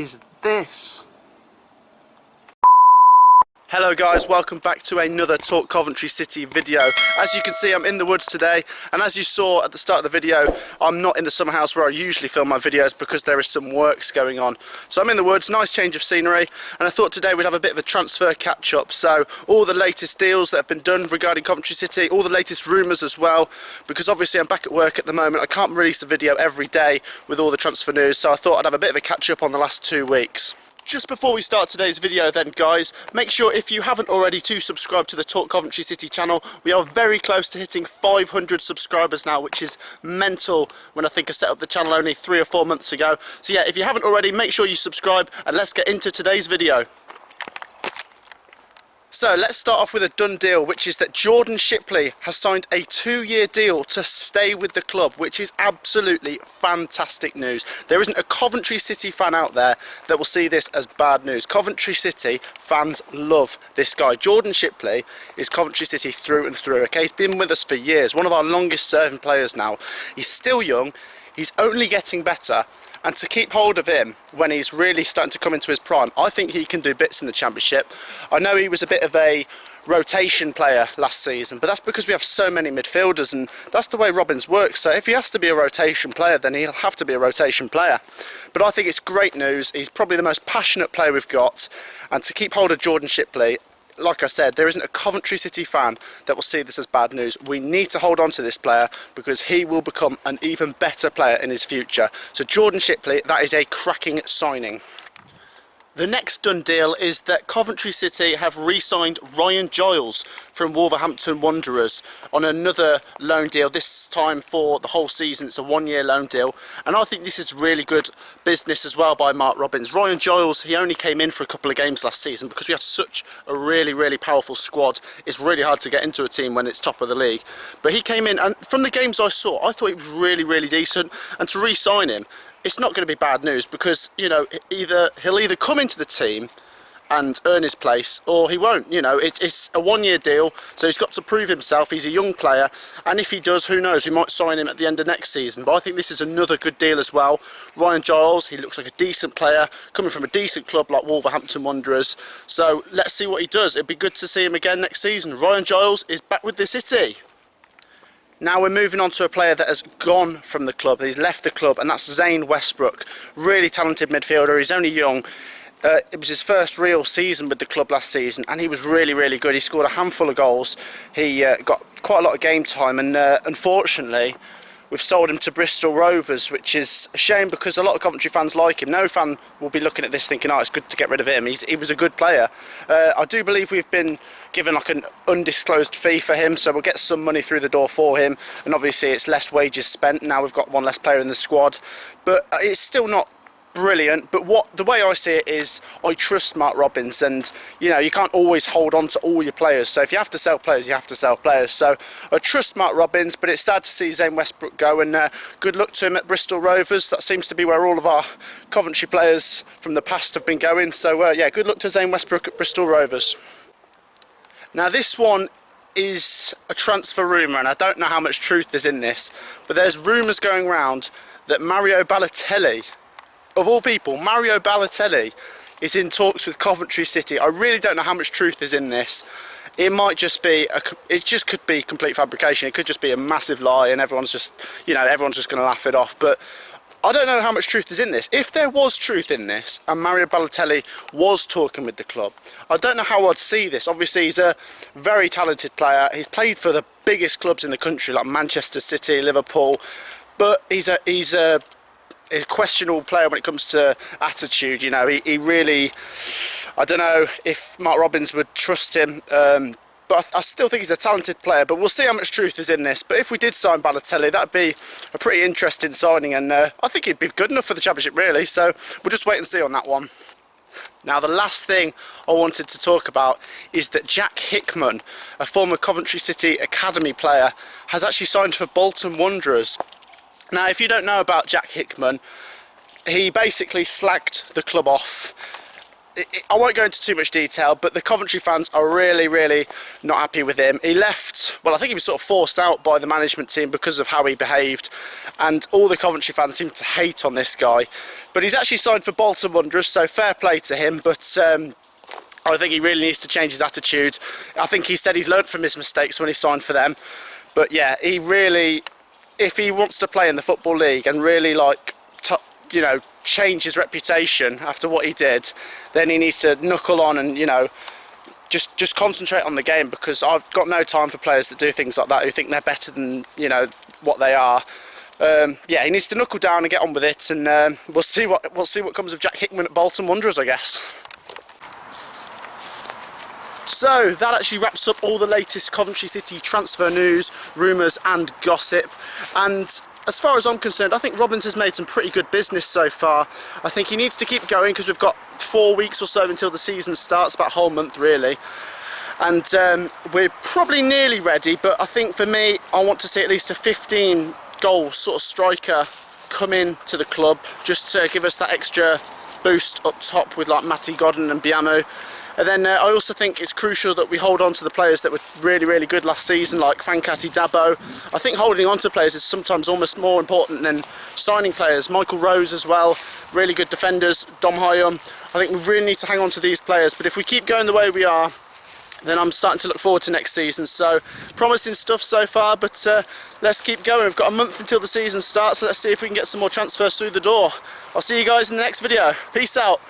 is this? Hello guys, welcome back to another Talk Coventry City video. As you can see, I'm in the woods today, and as you saw at the start of the video, I'm not in the summer house where I usually film my videos because there is some works going on. So I'm in the woods, nice change of scenery, and I thought today we'd have a bit of a transfer catch-up. So all the latest deals that have been done regarding Coventry City, all the latest rumours as well, because obviously I'm back at work at the moment. I can't release a video every day with all the transfer news, so I thought I'd have a bit of a catch-up on the last 2 weeks. Just before we start today's video then guys, make sure if you haven't already to subscribe to the Talk Coventry City channel. We are very close to hitting 500 subscribers now, which is mental when I think I set up the channel only 3 or 4 months ago. So yeah, if you haven't already, make sure you subscribe and let's get into today's video. So let's start off with a done deal, which is that Jordan Shipley has signed a 2-year deal to stay with the club, which is absolutely fantastic news. There isn't a Coventry City fan out there that will see this as bad news. Coventry City fans love this guy. Jordan Shipley is Coventry City through and through. Okay, he's been with us for years, one of our longest serving players now. He's still young, he's only getting better. And to keep hold of him when he's really starting to come into his prime, I think he can do bits in the Championship. I know he was a bit of a rotation player last season, but that's because we have so many midfielders, and that's the way Robins works. So if he has to be a rotation player, then he'll have to be a rotation player. But I think it's great news. He's probably the most passionate player we've got, and to keep hold of Jordan Shipley, like I said, there isn't a Coventry City fan that will see this as bad news. We need to hold on to this player because he will become an even better player in his future. So Jordan Shipley, that is a cracking signing. The next done deal is that Coventry City have re-signed Ryan Giles from Wolverhampton Wanderers on another loan deal, this time for the whole season. It's a 1-year loan deal, and I think this is really good business as well by Mark Robins. Ryan Giles, he only came in for a couple of games last season because we have such a really powerful squad. It's really hard to get into a team when it's top of the league, but he came in, and from the games I saw, I thought he was really decent, and to re-sign him, it's not going to be bad news because, you know, he'll either come into the team and earn his place, or he won't. You know, it's a 1-year deal, so he's got to prove himself. He's a young player, and if he does, who knows, we might sign him at the end of next season. But I think this is another good deal as well. Ryan Giles, he looks like a decent player, coming from a decent club like Wolverhampton Wanderers. So let's see what he does. It'd be good to see him again next season. Ryan Giles is back with the City. Now we're moving on to a player that has gone from the club. He's left the club, and that's Zane Westbrook. Really talented midfielder. He's only young. It was his first real season with the club last season, and he was really good. He scored a handful of goals. He got quite a lot of game time, and unfortunately we've sold him to Bristol Rovers, which is a shame because a lot of Coventry fans like him. No fan will be looking at this thinking, oh, it's good to get rid of him. He was a good player. I do believe we've been given like an undisclosed fee for him, so we'll get some money through the door for him, and obviously it's less wages spent. Now we've got one less player in the squad, but it's still not brilliant. But the way I see it is, I trust Mark Robins, and you know, you can't always hold on to all your players. So if you have to sell players, you have to sell players. So I trust Mark Robins, but it's sad to see Zane Westbrook go, and good luck to him at Bristol Rovers. That seems to be where all of our Coventry players from the past have been going. So yeah, good luck to Zane Westbrook at Bristol Rovers. Now this one is a transfer rumour, and I don't know how much truth is in this, but there's rumours going around that Mario Balotelli, of all people, Mario Balotelli is in talks with Coventry City. I really don't know how much truth is in this. It might just be, it just could be complete fabrication. It could just be a massive lie, and everyone's just, you know, everyone's just going to laugh it off. But I don't know how much truth is in this. If there was truth in this, and Mario Balotelli was talking with the club, I don't know how I'd see this. Obviously, he's a very talented player. He's played for the biggest clubs in the country, like Manchester City, Liverpool. But he's a questionable player when it comes to attitude. You know, he really, I don't know if Mark Robins would trust him, but I still think he's a talented player. But we'll see how much truth is in this. But if we did sign Balotelli, that'd be a pretty interesting signing, and I think he'd be good enough for the Championship really. So we'll just wait and see on that one. Now the last thing I wanted to talk about is that Jack Hickman, a former Coventry City Academy player, has actually signed for Bolton Wanderers. Now, if you don't know about Jack Hickman, he basically slagged the club off. I won't go into too much detail, but the Coventry fans are really not happy with him. He left, well, I think he was sort of forced out by the management team because of how he behaved, and all the Coventry fans seem to hate on this guy. But he's actually signed for Bolton Wanderers, so fair play to him, but I think he really needs to change his attitude. I think he said he's learnt from his mistakes when he signed for them. But yeah, he really, if he wants to play in the Football League and really, like, you know, change his reputation after what he did, then he needs to knuckle on and, you know, just concentrate on the game, because I've got no time for players that do things like that, who think they're better than, you know, what they are. Yeah, he needs to knuckle down and get on with it, and we'll see what comes of Jack Hickman at Bolton Wanderers, I guess. So that actually wraps up all the latest Coventry City transfer news, rumours and gossip. And as far as I'm concerned, I think Robbins has made some pretty good business so far. I think he needs to keep going, because we've got 4 weeks or so until the season starts, about a whole month really. And we're probably nearly ready, but I think for me, I want to see at least a 15 goal sort of striker come in to the club, just to give us that extra boost up top with like Matty Godden and Biamo. And then I also think it's crucial that we hold on to the players that were really good last season, like Fankati Dabo. I think holding on to players is sometimes almost more important than signing players. Michael Rose as well, really good defenders. Dom Hyam. I think we really need to hang on to these players. But if we keep going the way we are, then I'm starting to look forward to next season. So promising stuff so far, but let's keep going. We've got a month until the season starts, so let's see if we can get some more transfers through the door. I'll see you guys in the next video. Peace out.